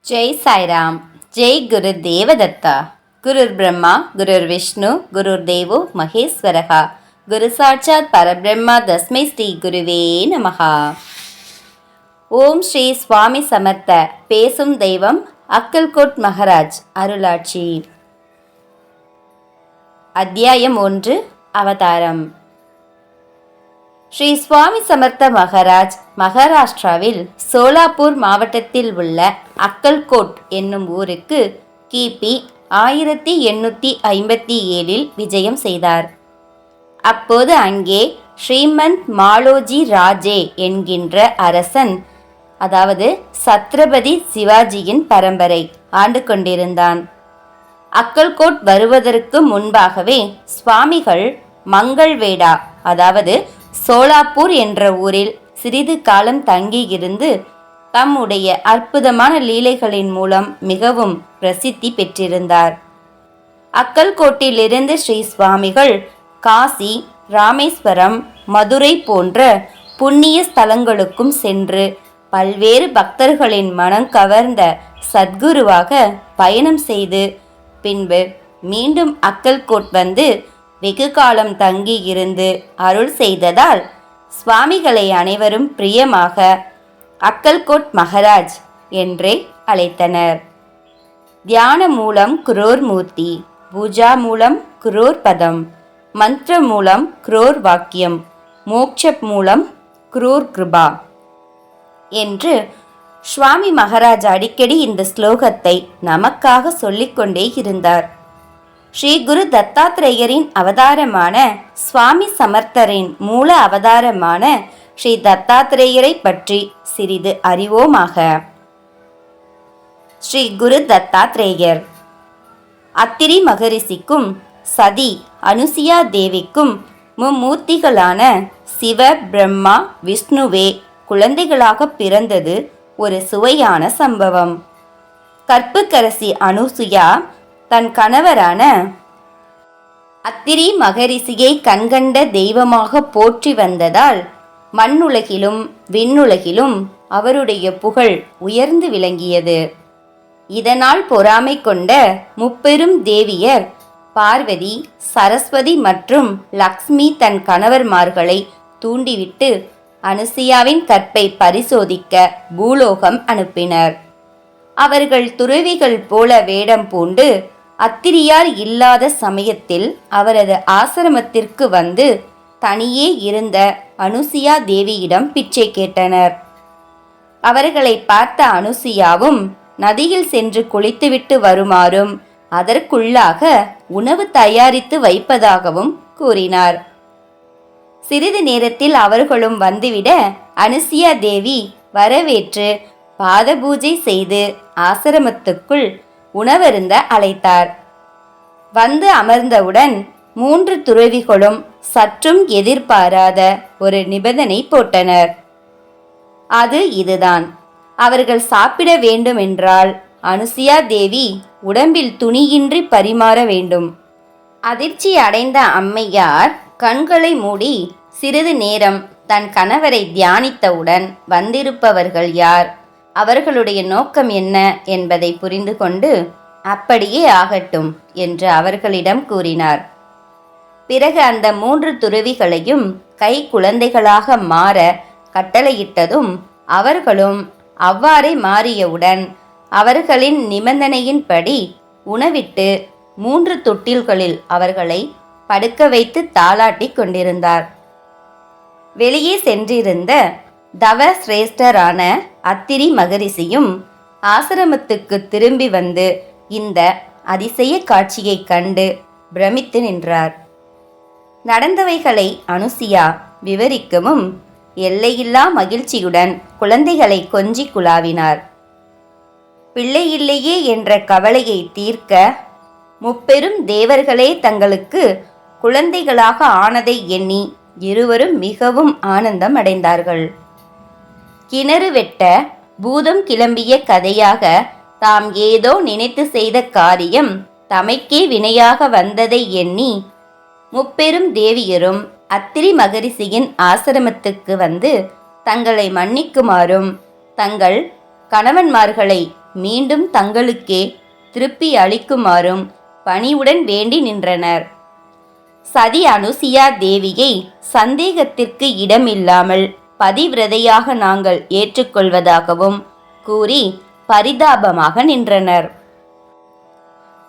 ஜெய் சாய்ராம். ஜெய் குரு தேவதத்தா. குருர் பிரம்மா குருர் விஷ்ணு குருர் தேவோ மகேஸ்வரகா. குரு சாட்சாத் பரபிரம்மா தஸ்மை ஸ்ரீ குருவே நமகா. ஓம் ஸ்ரீ சுவாமி சமர்த்த. பேசும் தெய்வம் அக்கல்கோட் மகாராஜ் அருளாட்சி. அத்தியாயம் 1. அவதாரம். ஸ்ரீ சுவாமி சமர்த்த மகாராஜ் மகாராஷ்டிராவில் சோலாப்பூர் மாவட்டத்தில் உள்ள அக்கல்கோட் என்னும் ஊருக்கு கிபி 1857 விஜயம் செய்தார். அப்போது அங்கே ஸ்ரீமந்த் மாலோஜி ராஜே என்கின்ற அரசன், அதாவது சத்ரபதி சிவாஜியின் பரம்பரை ஆண்டு கொண்டிருந்தான். அக்கல்கோட் வருவதற்கு முன்பாகவே சுவாமிகள் மங்கள்வேடா, அதாவது சோலாப்பூர் என்ற ஊரில் சிறிது காலம் தங்கியிருந்து தம்முடைய அற்புதமான லீலைகளின் மூலம் மிகவும் பிரசித்தி பெற்றிருந்தார். அக்கல்கோட்டிலிருந்து ஸ்ரீ சுவாமிகள் காசி, ராமேஸ்வரம், மதுரை போன்ற புண்ணிய ஸ்தலங்களுக்கும் சென்று பல்வேறு பக்தர்களின் மனம் கவர்ந்த சத்குருவாக பயணம் செய்து பின்பு மீண்டும் அக்கல்கோட் வந்து வெகு காலம் தங்கி இருந்து அருள் செய்ததால் சுவாமிகளை அனைவரும் பிரியமாக அக்கல்கோட் மகாராஜ் என்றே அழைத்தனர். தியான மூலம் குரோர் மூர்த்தி, பூஜா மூலம் குரோர் பதம், மந்திர மூலம் குரோர் வாக்கியம், மோட்ச மூலம் குரோர் கிருபா என்று சுவாமி மகாராஜ் அடிக்கடி இந்த ஸ்லோகத்தை நமக்காக சொல்லிக்கொண்டே இருந்தார். ஸ்ரீ குரு தத்தாத்ரேயரின் அவதாரமான சுவாமி சமர்த்தரின் மூல அவதாரமான ஸ்ரீ தத்தாத்ரேயரை பற்றி சிறிது அறிவோமாக. ஸ்ரீ குரு தத்தாத்ரேயர் அத்திரி மகரிஷிக்கும் சதி அனுசியா தேவிக்கும் மும்மூர்த்திகளான சிவ பிரம்மா விஷ்ணுவே குழந்தைகளாக பிறந்தது ஒரு சுவையான சம்பவம். கற்புக்கரசி அனுசுயா தன் கணவரான அத்திரி மகரிஷியை கண்கண்ட தெய்வமாக போற்றி வந்ததால் மண்ணுலகிலும் விண்ணுலகிலும் அவருடைய புகழ் உயர்ந்து விளங்கியது. இதனால் பொறாமை கொண்ட முப்பெரும் தேவியர் பார்வதி, சரஸ்வதி மற்றும் லக்ஷ்மி தன் கணவர்மார்களை தூண்டிவிட்டு அனுசுயாவின் கற்பை பரிசோதிக்க பூலோகம் அனுப்பினர். அவர்கள் துறவிகள் போல வேடம் பூண்டு அத்திரியார் இல்லாத சமயத்தில் அவரது ஆசிரமத்திற்கு வந்து தனியே இருந்த அனுசுயா தேவியிடம் பிச்சை கேட்டனர். அவர்களை பார்த்த அனுசுயாவும் நதியில் சென்று குளித்துவிட்டு வருமாறும் அதற்குள்ளாக உணவு தயாரித்து வைப்பதாகவும் கூறினார். சிறிது நேரத்தில் அவர்களும் வந்துவிட அனுசுயா தேவி வரவேற்று பாத பூஜை செய்து ஆசிரமத்துக்குள் உணவருந்த அழைத்தார். வந்து அமர்ந்தவுடன் 3 துறவிகளும் சற்றும் எதிர்பாராத ஒரு நிபந்தனை போட்டனர். அது இதுதான்: அவர்கள் சாப்பிட வேண்டுமென்றால் அனுசுயா தேவி உடம்பில் துணியின்றி பரிமாற வேண்டும். அதிர்ச்சி அடைந்த அம்மையார் கண்களை மூடி சிறிது நேரம் தன் கணவரை தியானித்தவுடன் வந்திருப்பவர்கள் யார், அவர்களுடைய நோக்கம் என்ன என்பதை புரிந்து கொண்டு அப்படியே ஆகட்டும் என்று அவர்களிடம் கூறினார். பிறகு அந்த 3 துறவிகளையும் கை குழந்தைகளாக மாற கட்டளையிட்டதும் அவர்களும் அவ்வாறே மாறியவுடன் அவர்களின் நிபந்தனையின்படி உணவிட்டு 3 தொட்டில்களில் அவர்களை படுக்க வைத்து தாளாட்டி கொண்டிருந்தார். வெளியே சென்றிருந்த தவ சிரேஷ்டரான அத்திரி மகரிஷியும் ஆசிரமத்துக்கு திரும்பி வந்து இந்த அதிசய காட்சியை கண்டு பிரமித்து நின்றார். நடந்தவைகளை அனுசுயா விவரிக்கவும் எல்லையில்லா மகிழ்ச்சியுடன் குழந்தைகளை கொஞ்சி குலாவினார். பிள்ளை இல்லையே என்ற கவலையை தீர்க்க முப்பெரும் தேவர்களே தங்களுக்கு குழந்தைகளாக ஆனதை எண்ணி இருவரும் மிகவும் ஆனந்தம் அடைந்தார்கள். கிணறு வெட்ட பூதம் கிளம்பிய கதையாக தாம் ஏதோ நினைத்து செய்த காரியம் தமைக்கே வினையாக வந்ததை எண்ணி முப்பெரும் தேவியரும் அத்திரி மகரிஷியின் ஆசிரமத்துக்கு வந்து தங்களை மன்னிக்குமாறும் தங்கள் கணவன்மார்களை மீண்டும் தங்களுக்கே திருப்பி அளிக்குமாறும் பணிவுடன் வேண்டி நின்றனர். சதி அனுசியா தேவியை சந்தேகத்திற்கு இடமில்லாமல் பதிவிரதையாக நாங்கள் ஏற்றுக்கொள்வதாகவும் கூறி பரிதாபமாக நின்றனர்.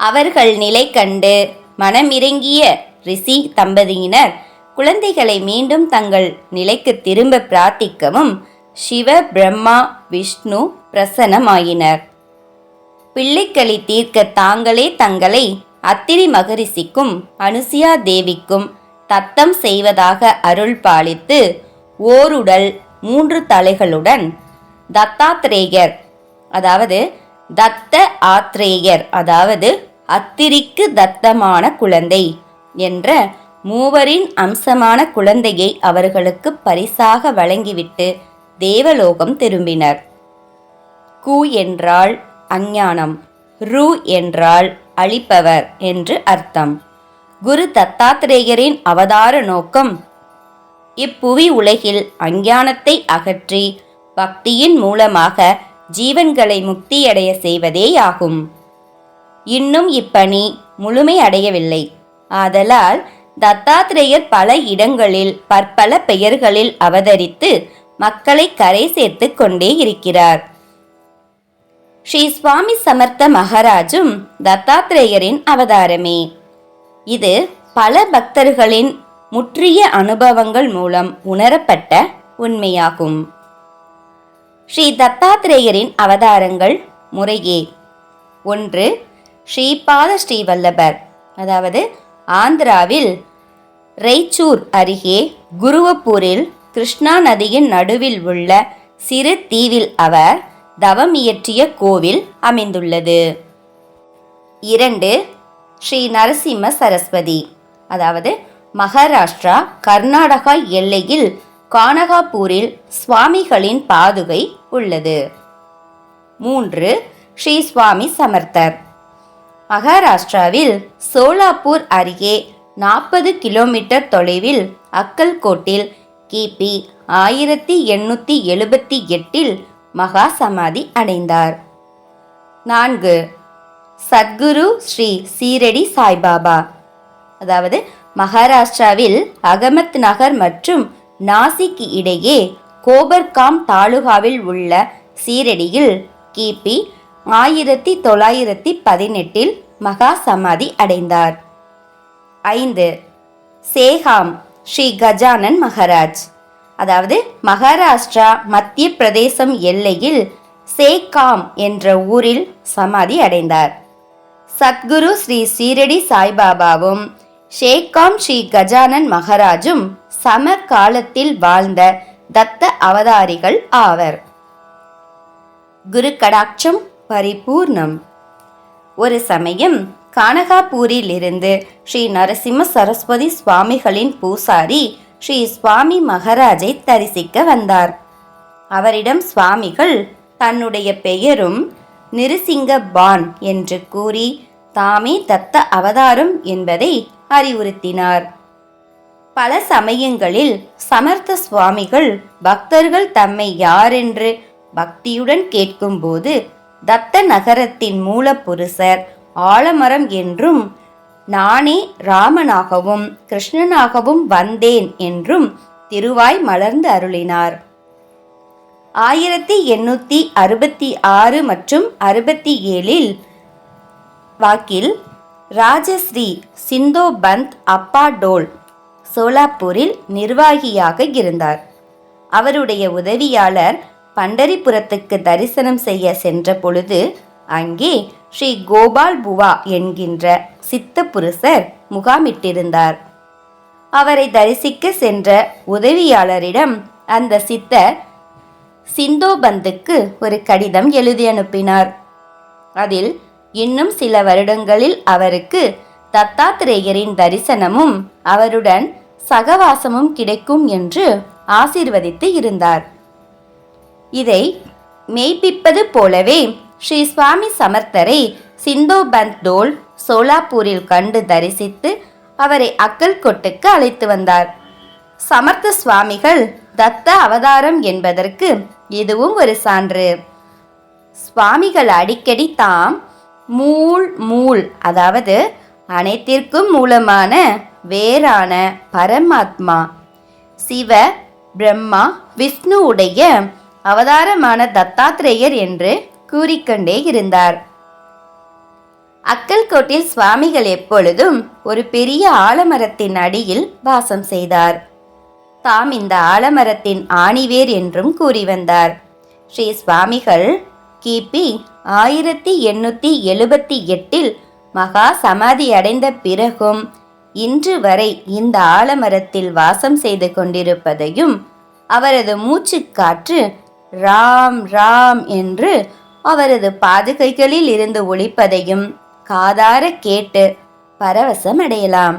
அவர்கள் நிலை கண்டு மனமிறங்கிய ரிஷி தம்பதியினர் குழந்தைகளை மீண்டும் தங்கள் நிலைக்கு திரும்ப பிரார்த்திக்கவும் சிவ பிரம்மா விஷ்ணு பிரசன்னமாயினர். பிள்ளைக்களி தீர்க்க தாங்களே தங்களை அத்திரி மகரிஷிக்கும் அனுசியா தேவிக்கும் தத்தம் செய்வதாக அருள் பாலித்து ஓருடல் 3 தலைகளுடன் தத்தாத்ரேயர் அதாவது தத்த ஆத்ரேயர் அதாவது அத்திரிக்கு தத்தமான குழந்தை என்ற மூவரின் அம்சமான குழந்தையை அவர்களுக்கு பரிசாக வழங்கிவிட்டு தேவலோகம் திரும்பினர். கு என்றால் அஞ்ஞானம், ரு என்றால் அழிப்பவர் என்று அர்த்தம். குரு தத்தாத்ரேயரின் அவதார நோக்கம் இப்புவி உலகில் அஞ்ஞானத்தை அகற்றி பக்தியின் மூலமாக ஜீவன்களை முக்தியடைய செய்வதேயாகும். இன்னும் இப்பணி முழுமை அடையவில்லை. ஆதலால் தத்தாத்ரேயர் பல இடங்களில் பற்பல பெயர்களில் அவதரித்து மக்களை கரை சேர்த்து கொண்டே இருக்கிறார். ஸ்ரீ சுவாமி சமர்த்த மகாராஜும் தத்தாத்ரேயரின் அவதாரமே. இது பல பக்தர்களின் முற்றிய அனுபவங்கள் மூலம் உணரப்பட்ட உண்மையாகும். ஸ்ரீ தத்தாத்ரேயரின் அவதாரங்கள் முறையே: 1. ஸ்ரீபாத ஸ்ரீவல்லபர், அதாவது ஆந்திராவில் ரெய்ச்சூர் அருகே குருவப்பூரில் கிருஷ்ணா நதியின் நடுவில் உள்ள சிறு தீவில் அவர் தவம் இயற்றிய கோவில் அமைந்துள்ளது. 2. ஸ்ரீ நரசிம்ம சரஸ்வதி, அதாவது மகாராஷ்டிரா கர்நாடகா எல்லையில் கானகாபூரில் சுவாமிகளின் பாதுகை உள்ளது. 3. ஸ்ரீ சுவாமி சமர்த்தர், மகாராஷ்டிராவில் சோலாப்பூர் அருகே 40 கிலோமீட்டர் தொலைவில் அக்கல்கோட்டில் கிபி 1878 மகா சமாதி அடைந்தார். 4. சத்குரு ஸ்ரீ சீரடி சாய்பாபா, அதாவது மகாராஷ்டிராவில் அகமத் நகர் மற்றும் நாசிக் இடையே கோபர்காம் தாலுகாவில் உள்ள சீரடியில் கிபி 1918 மகா சமாதி அடைந்தார். 5. சேகாம் ஸ்ரீ கஜானன் மகாராஜ், அதாவது மகாராஷ்டிரா மத்திய பிரதேசம் எல்லையில் சேகாம் என்ற ஊரில் சமாதி அடைந்தார். சத்குரு ஸ்ரீ சீரடி சாய்பாபாவும் ஷேகாம் ஸ்ரீ கஜானன் மகாராஜும் சமகாலத்தில் வாழ்ந்த தத்த அவதாரிகள் ஆவர். குரு கடாட்சம் பரிபூர்ணம். ஒரு சமயம் கானகாபூரில் இருந்து ஸ்ரீ நரசிம்ம சரஸ்வதி சுவாமிகளின் பூசாரி ஸ்ரீ சுவாமி மகாராஜை தரிசிக்க வந்தார். அவரிடம் சுவாமிகள் தன்னுடைய பெயரும் நிருசிங்க பான் என்று கூறி தாமே தத்த அவதாரம் என்பதை அறிவுறுத்தினார். பல சமயங்களில் சமர்த்த சுவாமிகள் பக்தர்கள் தம்மை யாரென்று பக்தியுடன் கேட்கும்போது தத்த நகரத்தின் மூலப்புருஷர் ஆலமரம் என்றும் நானே ராமனாகவும் கிருஷ்ணனாகவும் வந்தேன் என்றும் திருவாய் மலர்ந்து அருளினார். 1866 மற்றும் 67 வாக்கில் ராஜஸ்ரீ சிந்தோபந்த் அப்பா டோல் சோலாப்பூரில் நிர்வாகியாக இருந்தார். அவருடைய உதவியாளர் பண்டரிபுரத்துக்கு தரிசனம் செய்ய சென்ற பொழுது அங்கே ஸ்ரீ கோபால் புவா என்கின்ற சித்த புருஷர் முகாமிட்டிருந்தார். அவரை தரிசிக்க சென்ற உதவியாளரிடம் அந்த சித்தர் சிந்தோபந்துக்கு ஒரு கடிதம் எழுதி அனுப்பினார். அதில் இன்னும் சில வருடங்களில் அவருக்கு தத்தாத்ரேயரின் தரிசனமும் அவருடன் சகவாசமும் கிடைக்கும் என்று ஆசீர்வதித்து இருந்தார். இதை மெய்ப்பிப்பது போலவே ஸ்ரீ சுவாமி சமர்த்தரை சிந்தோபந்த் டோல் சோலாப்பூரில் கண்டு தரிசித்து அவரை அக்கல்கோட்டுக்கு அழைத்து வந்தார். சமர்த்த சுவாமிகள் தத்த அவதாரம் என்பதற்கு இதுவும் ஒரு சான்று. சுவாமிகள் அடிக்கடி தாம் மூல் அதாவது அனைத்திற்கும் மூலமான வேறான பரமாத்மா சிவ பிரம்மா விஷ்ணுவுடைய அவதாரமான தத்தாத்ரேயர் என்று கூறிக்கொண்டே இருந்தார். அக்கல்கோட்டில் சுவாமிகள் எப்பொழுதும் ஒரு பெரிய ஆலமரத்தின் அடியில் வாசம் செய்தார். தாம் இந்த ஆலமரத்தின் ஆணிவேர் என்றும் கூறி வந்தார். ஸ்ரீ சுவாமிகள் கிபி 1878 மகா சமாதி அடைந்த பிறகும் இன்று வரை இந்த ஆலமரத்தில் வாசம் செய்து கொண்டிருப்பதையும் அவரது மூச்சுக்காற்று ராம் ராம் என்று அவரது பாதுகைகளில் இருந்து ஒலிப்பதையும் காதார கேட்டு பரவசம் அடையலாம்.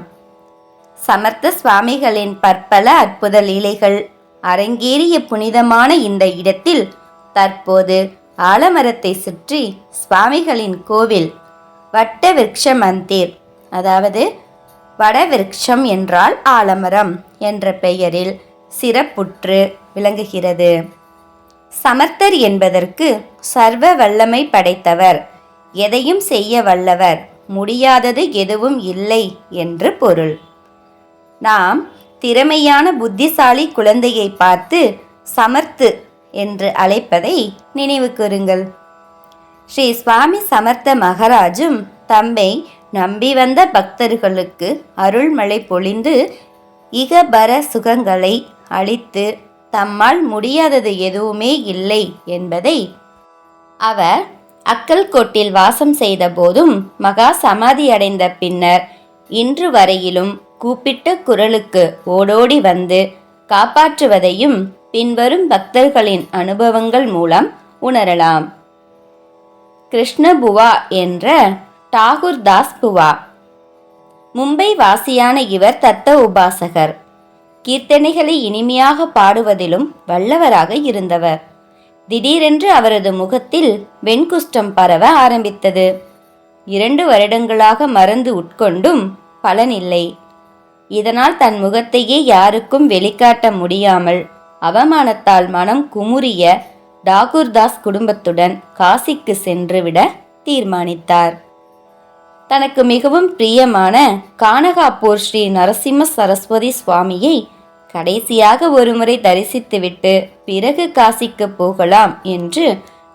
சமர்த்த சுவாமிகளின் பற்பல அற்புத லீலைகள் அரங்கேறிய புனிதமான இந்த இடத்தில் தற்போது ஆலமரத்தை சுற்றி சுவாமிகளின் கோவில் வட்ட விருட்ச மந்திர், அதாவது வடவிருட்சம் என்றால் ஆலமரம் என்ற பெயரில் சிறப்புற்று விளங்குகிறது. சமர்த்தர் என்பதற்கு சர்வ வல்லமை படைத்தவர், எதையும் செய்ய வல்லவர், முடியாதது எதுவும் இல்லை என்று பொருள். நாம் திறமையான புத்திசாலி குழந்தையை பார்த்து சமர்த்து என்று அழைப்பதை நினைவு கூறுங்கள். ஸ்ரீ சுவாமி சமர்த்த மகாராஜும் தம்மை நம்பி வந்த பக்தர்களுக்கு அருள்மழை பொழிந்து இகபர சுகங்களை அளித்து தம்மால் முடியாதது எதுவுமே இல்லை என்பதை அவர் அக்கல்கோட்டில் வாசம் செய்த போதும் மகா சமாதி அடைந்த பின்னர் இன்று வரையிலும் கூப்பிட்ட குரலுக்கு ஓடோடி வந்து காப்பாற்றுவதையும் பின்வரும் பக்தர்களின் அனுபவங்கள் மூலம் உணரலாம். கிருஷ்ணபுவா என்ற டாகூர் தாஸ் புவா. மும்பை வாசியான இவர் தத்த உபாசகர். கீர்த்தனைகளை இனிமையாக பாடுவதிலும் வல்லவராக இருந்தவர். திடீரென்று அவரது முகத்தில் வெண்குஷ்டம் பரவ ஆரம்பித்தது. 2 வருடங்களாக மருந்து உட்கொண்டும் பலனில்லை. இதனால் தன் முகத்தையே யாருக்கும் வெளிக்காட்ட முடியாமல் அவமானத்தால் மனம் குமுறிய டாகூர்தாஸ் குடும்பத்துடன் காசிக்கு சென்றுவிட தீர்மானித்தார். தனக்கு மிகவும் பிரியமான கானகாப்பூர் ஸ்ரீ நரசிம்ம சரஸ்வதி சுவாமியை கடைசியாக ஒருமுறை தரிசித்துவிட்டு பிறகு காசிக்கு போகலாம் என்று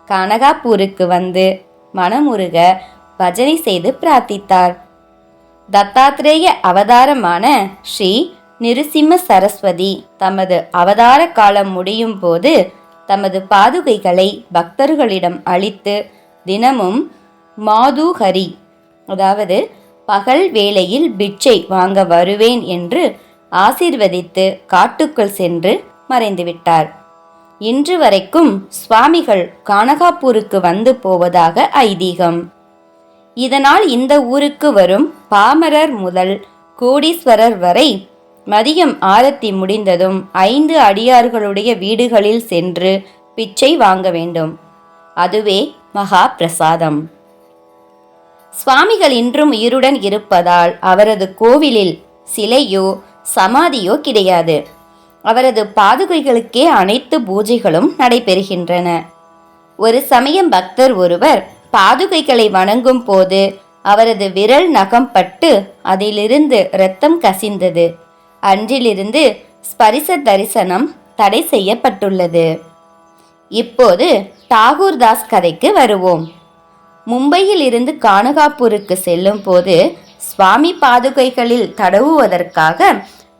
கானகாப்பூருக்கு வந்து மனமுருக பஜனை செய்து பிரார்த்தித்தார். தத்தாத்ரேய அவதாரமான ஸ்ரீ நிருசிம்ம சரஸ்வதி தமது அவதார காலம் முடியும் போது தமது பாதுகைகளை பக்தர்களிடம் அளித்து தினமும் மாதுஹரி, அதாவது பகல் வேளையில் பிட்சை வாங்க வருவேன் என்று ஆசீர்வதித்து காட்டுக்குள் சென்று மறைந்துவிட்டார். இன்று வரைக்கும் சுவாமிகள் கானகாப்பூருக்கு வந்து போவதாக ஐதீகம். இதனால் இந்த ஊருக்கு வரும் பாமரர் முதல் கோடீஸ்வரர் வரை மதியம் ஆரத்தி முடிந்ததும் 5 அடியார்களுடைய வீடுகளில் சென்று பிச்சை வாங்க வேண்டும். அதுவே மகா பிரசாதம். சுவாமிகள் இன்றும் உயிருடன் இருப்பதால் அவரது கோவிலில் சிலையோ சமாதியோ கிடையாது. அவரது பாதுகைகளுக்கே அனைத்து பூஜைகளும் நடைபெறுகின்றன. ஒரு சமயம் பக்தர் ஒருவர் பாதுகைகளை வணங்கும் போது அவரது விரல் நகம் பட்டு அதிலிருந்து இரத்தம் கசிந்தது. அன்றிலிருந்து ஸ்பரிச தரிசனம் தடை செய்யப்பட்டுள்ளது. இப்போது டாகூர்தாஸ் கதைக்கு வருவோம். மும்பையில் இருந்து கானகாப்பூருக்கு செல்லும் போது சுவாமி பாதுகைகளில் தடவுவதற்காக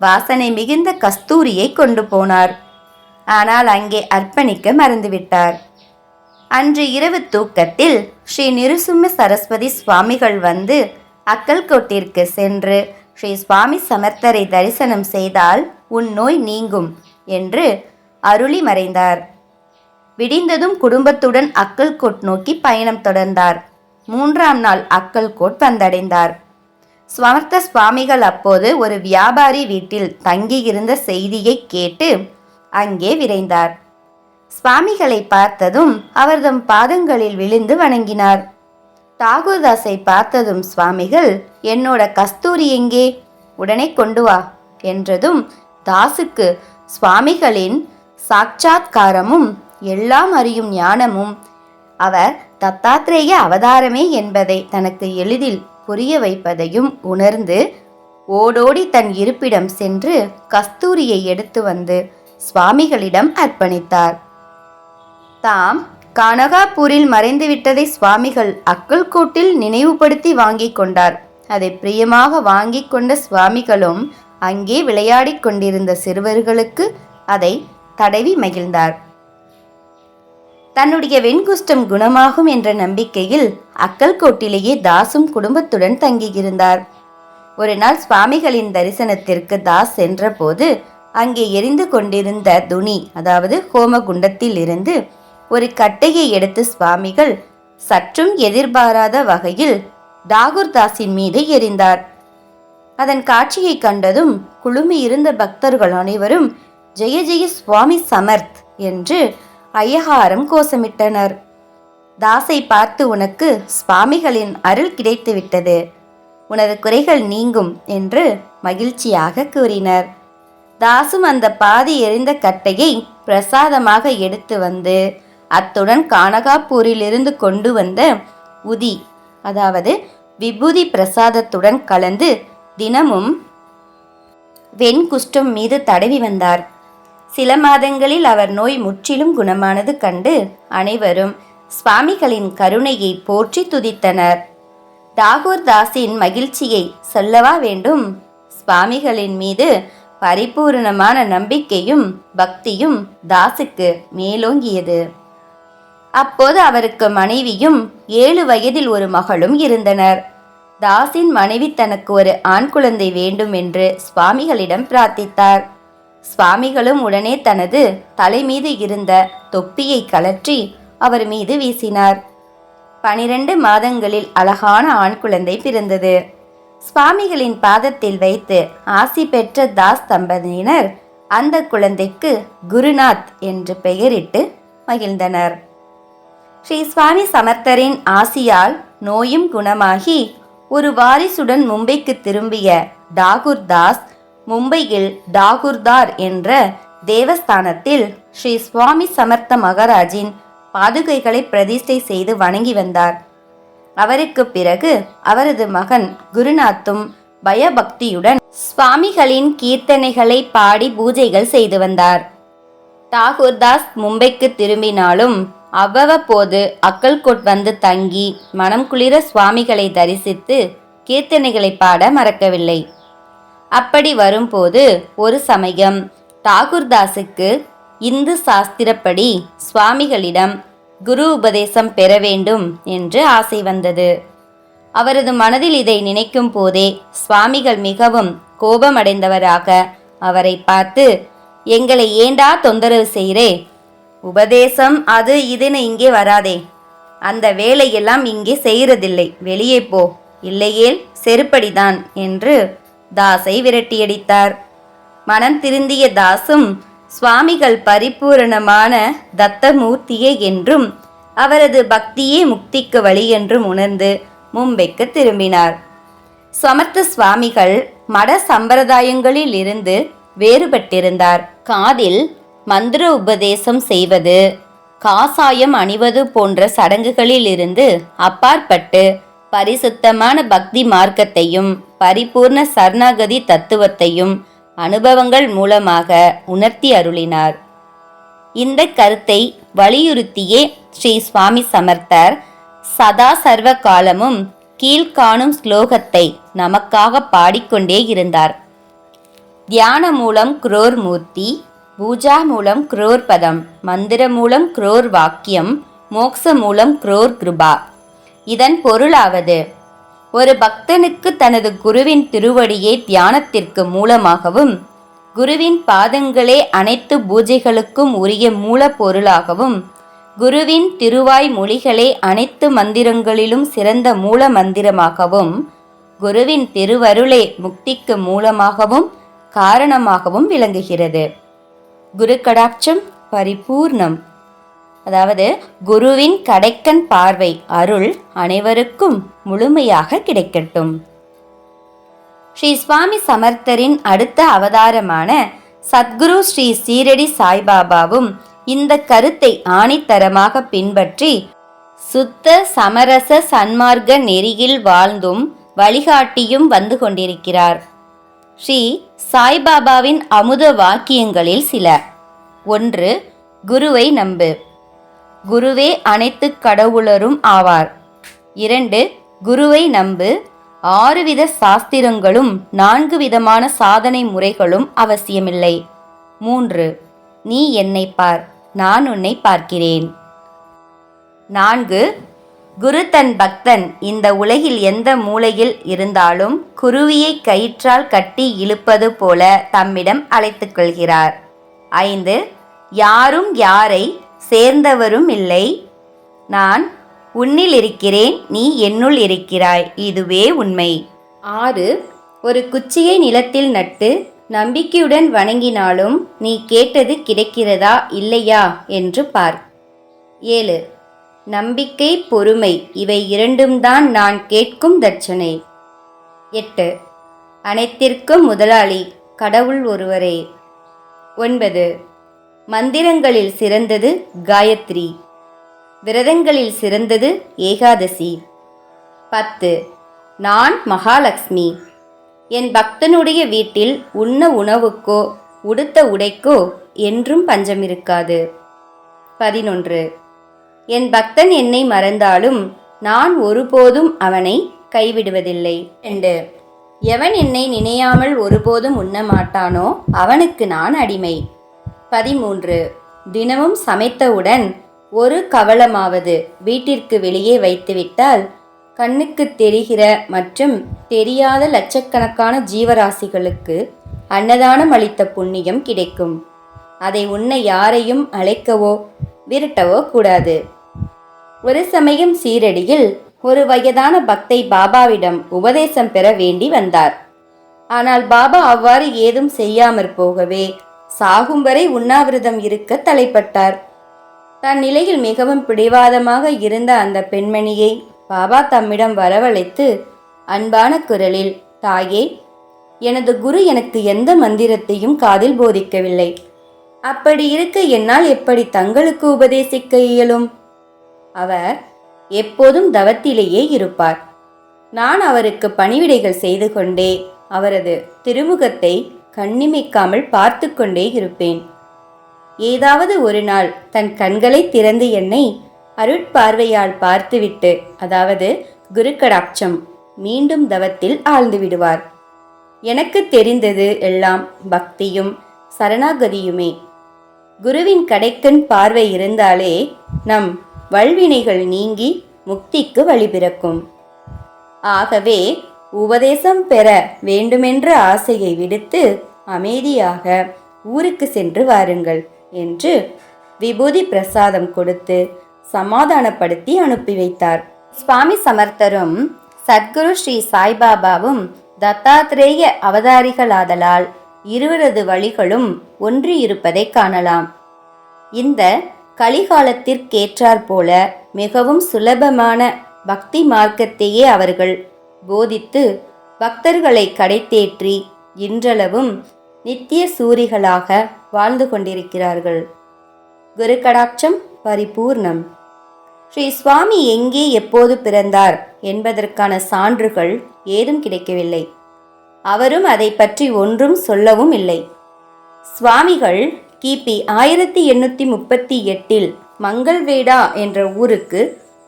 வாசனை மிகுந்த கஸ்தூரியை கொண்டு போனார். ஆனால் அங்கே அர்ப்பணிக்க மறந்துவிட்டார். அன்று இரவு தூக்கத்தில் ஸ்ரீ நிருசிம்ம சரஸ்வதி சுவாமிகள் வந்து அக்கல்கோட்டிற்கு சென்று ஸ்ரீ சுவாமி சமர்த்தரை தரிசனம் செய்தால் உன் நோய் நீங்கும் என்று அருளி மறைந்தார். விடிந்ததும் குடும்பத்துடன் அக்கல்கோட் நோக்கி பயணம் தொடர்ந்தார். 3ஆம் நாள் அக்கல்கோட் வந்தடைந்தார். சமர்த்த சுவாமிகள் அப்போது ஒரு வியாபாரி வீட்டில் தங்கியிருந்த செய்தியை கேட்டு அங்கே விரைந்தார். சுவாமிகளை பார்த்ததும் அவர்தம் பாதங்களில் விழுந்து வணங்கினார். டாகூர்தாஸை பார்த்ததும் சுவாமிகள், என்னோட கஸ்தூரி எங்கே, உடனே கொண்டு வா என்றதும் தாசுக்கு சுவாமிகளின் சாட்சாத்காரமும் எல்லாம் அறியும் ஞானமும் அவர் தத்தாத்ரேய அவதாரமே என்பதை தனக்கு எளிதில் புரிய வைப்பதையும் உணர்ந்து ஓடோடி தன் இருப்பிடம் சென்று கஸ்தூரியை எடுத்து வந்து சுவாமிகளிடம் அர்ப்பணித்தார். தாம் கானகாபூரில் மறைந்துவிட்டதை சுவாமிகள் அக்கல்கோட்டில் நினைவுபடுத்தி வாங்கி கொண்டார். அதை பிரியமாக வாங்கி கொண்ட சுவாமிகளும் அங்கே விளையாடிக் கொண்டிருந்த சிறுவர்களுக்கு அதை தடவி மகிழ்ந்தார். தன்னுடைய வெண்குஷ்டம் குணமாகும் என்ற நம்பிக்கையில் அக்கல்கோட்டிலேயே தாசும் குடும்பத்துடன் தங்கியிருந்தார். ஒரு நாள் சுவாமிகளின் தரிசனத்திற்கு தாஸ் சென்றபோது அங்கே எரிந்து கொண்டிருந்த துணி, அதாவது ஹோமகுண்டத்தில் இருந்து ஒரு கட்டையை எடுத்து சுவாமிகள் சற்றும் எதிர்பாராத வகையில் டாகூர் தாஸின் மீது எறிந்தார். அதன் காட்சியை கண்டதும் குழுமியிருந்த பக்தர்கள் அனைவரும் ஜெய ஜெய சுவாமி சமர்த் என்று ஐயகாரம் கோஷமிட்டனர். தாஸை பார்த்து, உனக்கு சுவாமிகளின் அருள் கிடைத்துவிட்டது, உனது குறைகள் நீங்கும் என்று மகிழ்ச்சியாக கூறினர். தாசும் அந்த பாதி எரிந்த கட்டையை பிரசாதமாக எடுத்து வந்து அத்துடன் கானகாபூரிலிருந்து கொண்டு வந்த உதி, அதாவது விபூதி பிரசாதத்துடன் கலந்து தினமும் வெண்குஷ்டம் மீது தடவி வந்தார். சில மாதங்களில் அவர் நோய் முற்றிலும் குணமானது கண்டு அனைவரும் சுவாமிகளின் கருணையை போற்றி துதித்தனர். டாகூர் தாஸின் மகிழ்ச்சியை சொல்லவா வேண்டும்? சுவாமிகளின் மீது பரிபூரணமான நம்பிக்கையும் பக்தியும் தாஸுக்கு மேலோங்கியது. அப்போது அவருக்கு மனைவியும் 7 வயதில் ஒரு மகளும் இருந்தனர். தாஸின் மனைவி தனக்கு ஒரு ஆண் குழந்தை வேண்டும் என்று சுவாமிகளிடம் பிரார்த்தித்தார். சுவாமிகளும் உடனே தனது தலை மீது இருந்த தொப்பியை கழற்றி அவர் மீது வீசினார். 12 மாதங்களில் அழகான ஆண் குழந்தை பிறந்தது. சுவாமிகளின் பாதத்தில் வைத்து ஆசி பெற்ற தாஸ் தம்பதியினர் அந்த குழந்தைக்கு குருநாத் என்று பெயரிட்டு மகிழ்ந்தனர். ஸ்ரீ சுவாமி சமர்த்தரின் ஆசியால் நோயும் குணமாகி ஒரு வாரிசுடன் மும்பைக்கு திரும்பிய டாகூர் தாஸ் மும்பையில் டாகூர்தார் என்ற தேவஸ்தானத்தில் ஸ்ரீ சுவாமி சமர்த்த மகாராஜின் பாதுகைகளை பிரதிஷ்டை செய்து வணங்கி வந்தார். அவருக்கு பிறகு அவரது மகன் குருநாத்தும் பயபக்தியுடன் சுவாமிகளின் கீர்த்தனைகளை பாடி பூஜைகள் செய்து வந்தார். டாகூர் தாஸ் மும்பைக்கு திரும்பினாலும் அவ்வப்போது அக்கல்கோட் வந்து தங்கி மனம் குளிர சுவாமிகளை தரிசித்து கீர்த்தனைகளை பாட மறக்கவில்லை. அப்படி வரும்போது ஒரு சமயம் டாகூர் தாஸுக்கு இந்து சாஸ்திரப்படி சுவாமிகளிடம் குரு உபதேசம் பெற வேண்டும் என்று ஆசை வந்தது. அவரது மனதில் இதை நினைக்கும் போதே சுவாமிகள் மிகவும் கோபமடைந்தவராக அவரை பார்த்து, எங்களை ஏண்டா தொந்தரவு செய்கிறே, உபதேசம் அது இதுன்னு இங்கே வராதே, அந்த வேலையெல்லாம் இங்கே செய்கிறதில்லை, வெளியே போ, இல்லையேல் செருப்படிதான் என்று தாஸை விரட்டியடித்தார். மனம் திருந்திய தாசும் சுவாமிகள் பரிபூரணமான தத்தமூர்த்தியே என்றும் அவரது பக்தியே முக்திக்கு வழி என்றும் உணர்ந்து மும்பைக்கு திரும்பினார். சமர்த்த சுவாமிகள் மட சம்பிரதாயங்களில் இருந்து வேறுபட்டிருந்தார். காதில் மந்திர உபதேசம் செய்வது, காசாயம் அணிவது போன்ற சடங்குகளில் இருந்து அப்பாற்பட்டு பரிசுத்தமான பக்தி மார்க்கத்தையும் பரிபூர்ண சரணாகதி தத்துவத்தையும் அனுபவங்கள் மூலமாக உணர்த்தி அருளினார். இந்த கருத்தை வலியுறுத்தியே ஸ்ரீ சுவாமி சமர்த்தர் சதா சர்வ காலமும் கீழ்காணும் ஸ்லோகத்தை நமக்காக பாடிக்கொண்டே இருந்தார். தியான மூலம் குரோர் மூர்த்தி, பூஜா மூலம் குரோர் பதம், மந்திர மூலம் குரோர் வாக்கியம், மோக்ஷ மூலம் குரோர் கிருபா. இதன் பொருளாவது, ஒரு பக்தனுக்கு தனது குருவின் திருவடியை தியானத்திற்கு மூலமாகவும் குருவின் பாதங்களே அனைத்து பூஜைகளுக்கும் உரிய மூல பொருளாகவும் குருவின் திருவாய் மொழிகளே அனைத்து மந்திரங்களிலும் சிறந்த மூல மந்திரமாகவும் குருவின் திருவருளே முக்திக்கு மூலமாகவும் காரணமாகவும் விளங்குகிறது. குரு கடாட்சம் பரிபூர்ணம், அதாவது குருவின் கடைக்கண் பார்வை அருள் அனைவருக்கும் முழுமையாக கிடைக்கட்டும். ஸ்ரீ சுவாமி சமர்த்தரின் அடுத்த அவதாரமான சத்குரு ஸ்ரீ சீரடி சாய்பாபாவும் இந்த கருத்தை ஆணித்தரமாக பின்பற்றி சுத்த சமரச சன்மார்க்க நெறியில் வாழ்ந்தும் வழிகாட்டியும் வந்து கொண்டிருக்கிறார். ஸ்ரீ சாய்பாபாவின் அமுத வாக்கியங்களில் சில. 1. குருவை நம்பு. குருவே அனைத்து கடவுளரும் ஆவார். 2. குருவை நம்பு. 6 வித சாஸ்திரங்களும் 4 விதமான சாதனை முறைகளும் அவசியமில்லை. 3. நீ என்னை பார், நான் உன்னை பார்க்கிறேன். 4. குரு தன் பக்தன் இந்த உலகில் எந்த மூலையில் இருந்தாலும் குருவியை கயிற்றால் கட்டி இழுப்பது போல தம்மிடம் அழைத்துக் கொள்கிறார். 5. யாரும் யாரை சேர்ந்தவரும் இல்லை. நான் உன்னில் இருக்கிறேன், நீ என்னுள் இருக்கிறாய், இதுவே உண்மை. 6. ஒரு குச்சியை நிலத்தில் நட்டு நம்பிக்கையுடன் வணங்கினாலும் நீ கேட்டது கிடைக்கிறதா இல்லையா என்று பார். 7. நம்பிக்கை, பொறுமை, இவை இரண்டும் தான் நான் கேட்கும் தட்சணை. 8. அனைத்திற்கும் முதலாளி கடவுள் ஒருவரே. 9. மந்திரங்களில் சிறந்தது காயத்ரி, விரதங்களில் சிறந்தது ஏகாதசி. 10. நான் மகாலட்சுமி. என் பக்தனுடைய வீட்டில் உண்ண உணவுக்கோ உடுத்த உடைக்கோ என்றும் பஞ்சம் இருக்காது. 11. என் பக்தன் என்னை மறந்தாலும் நான் ஒருபோதும் அவனை கைவிடுவதில்லை. 2. எவன் என்னை நினையாமல் ஒருபோதும் உண்ண மாட்டானோ அவனுக்கு நான் அடிமை. 13. தினமும் சமைத்தவுடன் ஒரு கவளமாவது வீட்டிற்கு வெளியே வைத்துவிட்டால் கண்ணுக்கு தெரிகிற மற்றும் தெரியாத லட்சக்கணக்கான ஜீவராசிகளுக்கு அன்னதானம் அளித்த புண்ணியம் கிடைக்கும். அதை உண்ண யாரையும் அழைக்கவோ விரட்டவோ கூடாது. ஒரு சமயம் சீரடியில் ஒரு வயதான பக்தை பாபாவிடம் உபதேசம் பெற வேண்டி வந்தார். ஆனால் பாபா அவ்வாறு ஏதும் செய்யாமற் போகவே சாகும் வரை உண்ணாவிரதம் இருக்க தலைப்பட்டார். தன் நிலையில் மிகவும் பிடிவாதமாக இருந்த அந்த பெண்மணியை பாபா தம்மிடம் வரவழைத்து அன்பான குரலில், தாயே, எனது குரு எனக்கு எந்த மந்திரத்தையும் காதில் போதிக்கவில்லை. அப்படி இருக்க என்னால் எப்படி தங்களுக்கு உபதேசிக்க இயலும்? அவர் எப்போதும் தவத்திலேயே இருப்பார். நான் அவருக்கு பணிவிடைகள் செய்து கொண்டே அவரது திருமுகத்தை கண்ணிமைக்காமல் பார்த்து கொண்டே இருப்பேன். ஏதாவது ஒரு நாள் தன் கண்களை திறந்து என்னை அருட்பார்வையால் பார்த்துவிட்டு, அதாவது குருக்கடாட்சம், மீண்டும் தவத்தில் ஆழ்ந்து விடுவார். எனக்கு தெரிந்தது எல்லாம் பக்தியும் சரணாகதியுமே. குருவின் கடைக்கண் பார்வை இருந்தாலே நம் வல்வினைகள் நீங்கி முக்திக்கு வழிபிறக்கும். ஆகவே உபதேசம் பெற வேண்டுமென்ற ஆசையை விடுத்து அமைதியாக ஊருக்கு சென்று வாருங்கள் என்று விபூதி பிரசாதம் கொடுத்து சமாதானப்படுத்தி அனுப்பி வைத்தார். சுவாமி சமர்த்தரும் சத்குரு ஸ்ரீ சாய்பாபாவும் தத்தாத்ரேய அவதாரிகளாதலால் இருவரது வழிகளும் ஒன்றி இருப்பதை காணலாம். இந்த கலிகாலத்திற்கேற்றாற் போல மிகவும் சுலபமான பக்தி மார்க்கத்தையே அவர்கள் போதித்து பக்தர்களை கடைத்தேற்றி இன்றளவும் நித்திய சூரிகளாக வாழ்ந்து கொண்டிருக்கிறார்கள். குரு கடாட்சம் பரிபூர்ணம். ஸ்ரீ சுவாமி எங்கே எப்போது பிறந்தார் என்பதற்கான சான்றுகள் ஏதும் கிடைக்கவில்லை. அவரும் அதை பற்றி ஒன்றும் சொல்லவும் இல்லை. சுவாமிகள் கிபி 1838 மங்கள்வேடா என்ற ஊருக்கு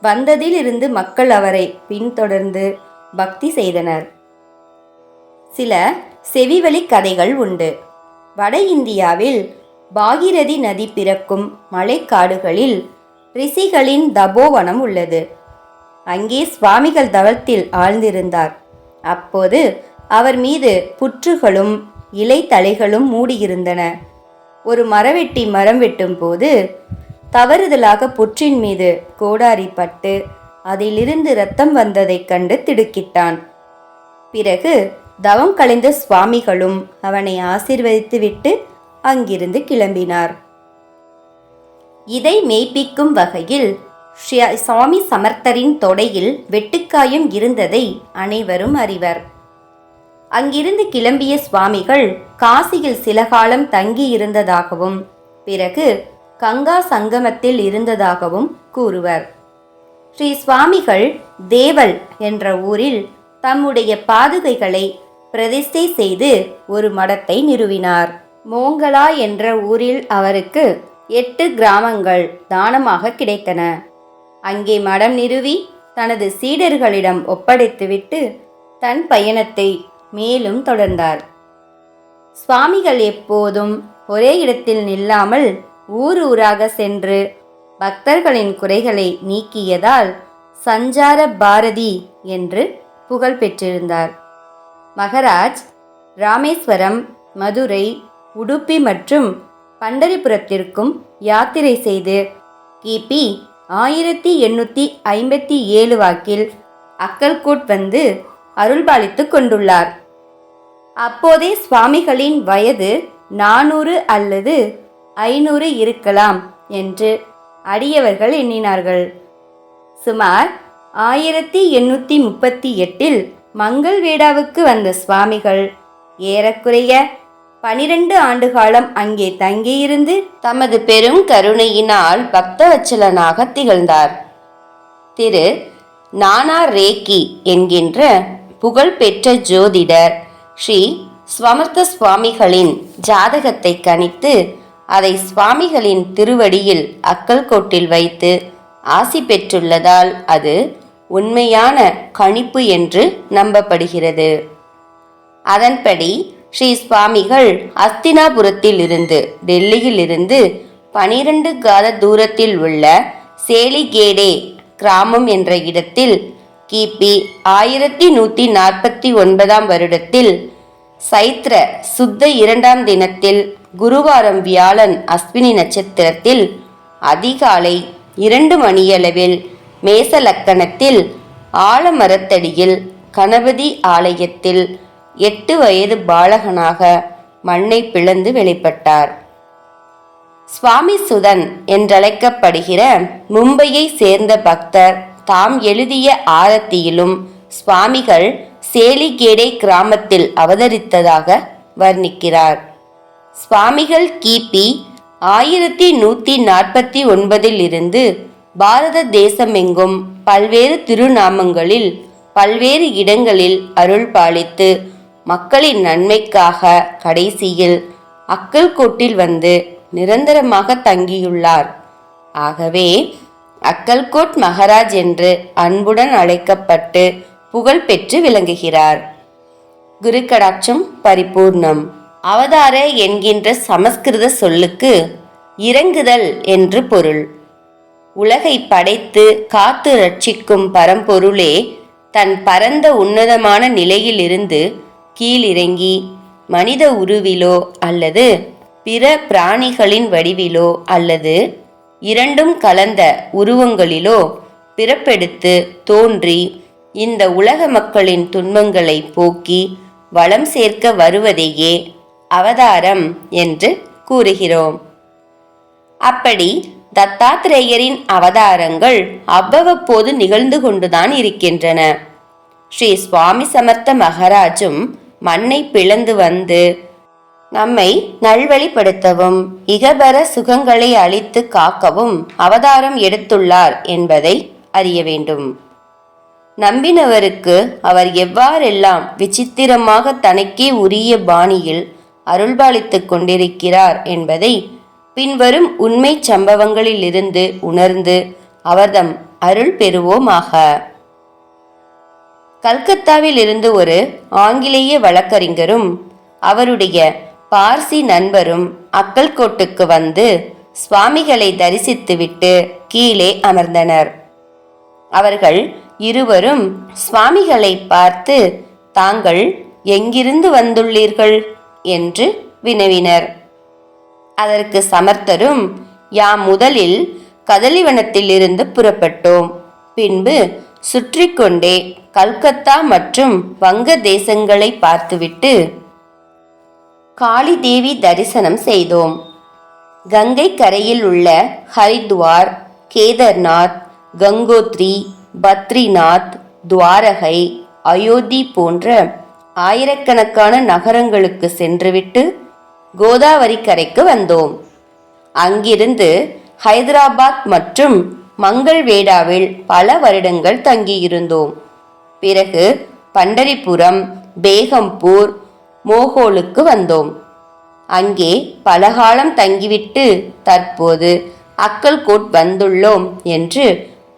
வந்ததிலிருந்து மக்கள் அவரை பின்தொடர்ந்து பக்தி செய்தனர். சில செவிவழி கதைகள் உண்டு. வட இந்தியாவில் பாகிரதி நதி பிறக்கும் மலைக்காடுகளில் ரிஷிகளின் தபோவனம் உள்ளது. அங்கே சுவாமிகள் தவத்தில் ஆழ்ந்திருந்தார். அப்போது அவர் மீது புற்றுகளும் இலைத்தலைகளும் மூடியிருந்தன. ஒரு மரவெட்டி மரம் வெட்டும் போது தவறுதலாக புற்றின் மீது கோடாரி பட்டு அதிலிருந்து இரத்தம் வந்ததைக் கண்டு திடுக்கிட்டான். பிறகு தவம் கலைந்த சுவாமிகளும் அவனை ஆசீர்வதித்துவிட்டு அங்கிருந்து கிளம்பினார். இதை மெய்ப்பிக்கும் வகையில் சுவாமி சமர்த்தரின் தொடையில் வெட்டுக்காயம் இருந்ததை அனைவரும் அறிவர். அங்கிருந்து கிளம்பிய சுவாமிகள் காசியில் சில காலம் தங்கி இருந்ததாகவும் பிறகு கங்கா சங்கமத்தில் இருந்ததாகவும் கூறுவர். ஸ்ரீ சுவாமிகள் தேவல் என்ற ஊரில் தம்முடைய பாதுகைகளை பிரதிஷ்டை செய்து ஒரு மடத்தை நிறுவினார். மோங்கலா என்ற ஊரில் அவருக்கு 8 கிராமங்கள் தானமாக கிடைத்தன. அங்கே மடம் நிறுவி தனது சீடர்களிடம் ஒப்படைத்துவிட்டு தன் பயணத்தை மேலும் தொடர்ந்தார். சுவாமிகள் எப்போதும் ஒரே இடத்தில் நில்லாமல் ஊர் ஊராக சென்று பக்தர்களின் குறைகளை நீக்கியதால் சஞ்சார பாரதி என்று புகழ் பெற்றிருந்தார். மகராஜ் ராமேஸ்வரம், மதுரை, உடுப்பி மற்றும் பண்டரிபுரத்திற்கும் யாத்திரை செய்து கிபி 1857 வாக்கில் அக்கல்கோட் வந்து அருள்பாலித்து கொண்டுள்ளார். அப்போதே சுவாமிகளின் வயது 400 அல்லது 500 இருக்கலாம் என்று அடியவர்கள் எண்ணினார்கள். சுமார் 1838 மங்கள்வேடாவுக்கு வந்த சுவாமிகள் ஏறக்குறைய 12 ஆண்டு காலம் அங்கே தங்கியிருந்து தமது பெரும் கருணையினால் பக்தவச்சலனாக திகழ்ந்தார். திரு நானா ரேக்கி என்கின்ற புகழ்பெற்ற ஜோதிடர் ஸ்ரீ ஸ்வமர்த்த சுவாமிகளின் ஜாதகத்தை கணித்து அதை சுவாமிகளின் திருவடியில் அக்கல்கோட்டில் வைத்து ஆசி பெற்றுள்ளதால் அது உண்மையான கணிப்பு என்று நம்பப்படுகிறது. அதன்படி ஸ்ரீ சுவாமிகள் அஸ்தினாபுரத்தில் இருந்து டெல்லியில் இருந்து 12 காத தூரத்தில் உள்ள சேலிகேடே கிராமம் என்ற இடத்தில் கிபி 1149 வருடத்தில் சைத்ர சுத்த 2ஆம் தினத்தில் குருவாரம் வியாழன் அஸ்வினி நட்சத்திரத்தில் அதிகாலை 2 மணியளவில் மேச லக்கணத்தில் ஆலமரத்தடியில் கணபதி ஆலயத்தில் 8 வயது பாலகனாக மண்ணை பிளந்து வெளிப்பட்டார். சுவாமி சுதன் என்றழைக்கப்படுகிற மும்பையை சேர்ந்த பக்தர் தாம் எழுதிய ஆரத்தியிலும் சுவாமிகள் சேலிகேடே கிராமத்தில் அவதரித்ததாக வர்ணிக்கிறார். சுவாமிகள் கிபி 1149 இருந்து பாரத தேசமெங்கும் பல்வேறு திருநாமங்களில் பல்வேறு இடங்களில் அருள் பாலித்து மக்களின் நன்மைக்காக கடைசியில் அக்கல்கோட்டில் வந்து நிரந்தரமாக தங்கியுள்ளார். ஆகவே அக்கல்கோட் மகாராஜ் என்று அன்புடன் அழைக்கப்பட்டு புகழ் பெற்று விளங்குகிறார். குரு கடாட்சம் பரிபூர்ணம். அவதார என்கின்ற சமஸ்கிருத சொல்லுக்கு இறங்குதல் என்று பொருள். உலகை படைத்து காத்து ரட்சிக்கும் பரம்பொருளே தன் பரந்த உன்னதமான நிலையிலிருந்து கீழிறங்கி மனித உருவிலோ அல்லது பிற பிராணிகளின் வடிவிலோ அல்லது இரண்டும் கலந்த உருவங்களிலோ பிறப்பெடுத்து தோன்றி இந்த உலக மக்களின் துன்பங்களை போக்கி வளம் சேர்க்க வருவதையே அவதாரம் என்று கூறுகிறோம். அப்படி தத்தாத்திரேயரின் அவதாரங்கள் அவ்வப்போது நிகழ்ந்து கொண்டுதான் இருக்கின்றன. ஸ்ரீ சுவாமி சமர்த்த மகாராஜும் மண்ணை பிளந்து வந்து நம்மை நல்வழிப்படுத்தவும் இகபர சுகங்களை அளித்து காக்கவும் அவதாரம் எடுத்துள்ளார் என்பதை அறிய வேண்டும். நம்பினவருக்கு அவர் எவ்வாறெல்லாம் விசித்திரமாக தனக்கே உரிய பாணியில் அருள்பாலித்துக் கொண்டிருக்கிறார் என்பதை பின்வரும் உண்மை சம்பவங்களிலிருந்து உணர்ந்து அவர்தம் அருள் பெறுவோமாக. கல்கத்தாவில் இருந்து ஒரு ஆங்கிலேய வழக்கறிஞரும் அவருடைய பார்சி நண்பரும் அக்கல்கோட்டுக்கு வந்து சுவாமிகளை தரிசித்துவிட்டு கீழே அமர்ந்தனர். அவர்கள் இருவரும் சுவாமிகளை பார்த்து தாங்கள் எங்கிருந்து வந்துள்ளீர்கள் என்று வினவினர். அதற்கு சமர்த்தரும் யாம் முதலில் கதலிவனத்திலிருந்து புறப்பட்டோம், பின்பு சுற்றி கொண்டே கல்கத்தா மற்றும் வங்க தேசங்களை பார்த்துவிட்டு காளி தேவி தரிசனம் செய்தோம். கங்கை கரையில் உள்ள ஹரித்வார், கேதர்நாத், கங்கோத்ரி, பத்ரிநாத், துவாரகை, அயோத்தி போன்ற ஆயிரக்கணக்கான நகரங்களுக்கு சென்றுவிட்டு கோதாவரி கரைக்கு வந்தோம். அங்கிருந்து ஹைதராபாத் மற்றும் மங்கள்வேடாவில் பல வருடங்கள் தங்கியிருந்தோம். பிறகு பண்டரிபுரம், பேகம்பூர், மோகோலுக்கு வந்தோம். அங்கே பலகாலம் தங்கிவிட்டு தற்போது அக்கல்கோட் வந்துள்ளோம் என்று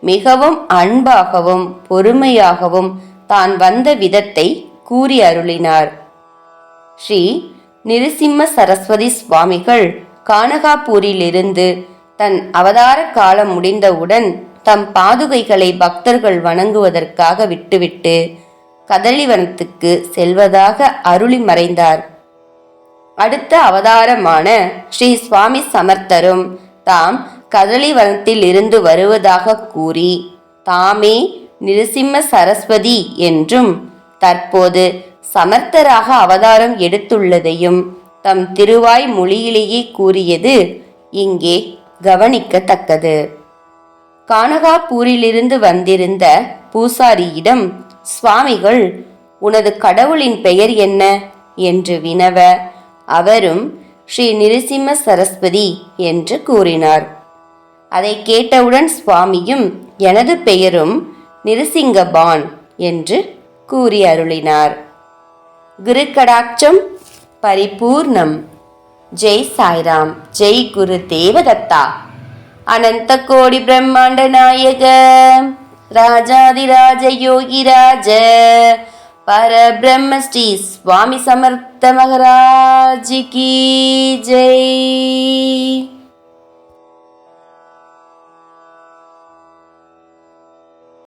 மிகவும் அன்பாகவும் பொறுமையாகவும் தான் வந்த விதத்தை கூறி அருளினார். ஸ்ரீ நிருசிம்ம சரஸ்வதி சுவாமிகள் கானகாபூரிலிருந்து தன் அவதார காலம் முடிந்தவுடன் தம் பாதுகைகளை பக்தர்கள் வணங்குவதற்காக விட்டுவிட்டு கதளிவனத்துக்கு செல்வதாக அருளி மறைந்தார். அடுத்த அவதாரமான ஸ்ரீ சுவாமி சமர்த்தரும் தாம் கதளிவனத்தில் இருந்து வருவதாக கூறி தாமே நிருசிம்ம சரஸ்வதி என்றும் தற்போது சமர்த்தராக அவதாரம் எடுத்துள்ளதையும் தம் திருவாய் மொழியிலேயே கூறியது இங்கே கவனிக்கத்தக்கது. கானகாபூரிலிருந்து வந்திருந்த பூசாரியிடம் சுவாமிகள் உனது கடவுளின் பெயர் என்ன என்று வினவ அவரும் ஸ்ரீ நிருசிம்ம சரஸ்வதி என்று கூறினார். அதை கேட்டவுடன் சுவாமியும் எனது பெயரும் நிருசிங்கபான் என்று கூறி அருளினார். குரு கடாட்சம் பரிபூர்ணம். ஜெய் சாய்ராம். ஜெய் குரு தேவதத்தா. அனந்த கோடி பிரம்மாண்ட நாயக ராஜாதிராஜ யோகிராஜ பரபிரம்ம ஸ்ரீ சுவாமி சமர்த்த மகாராஜ் கி ஜெய்.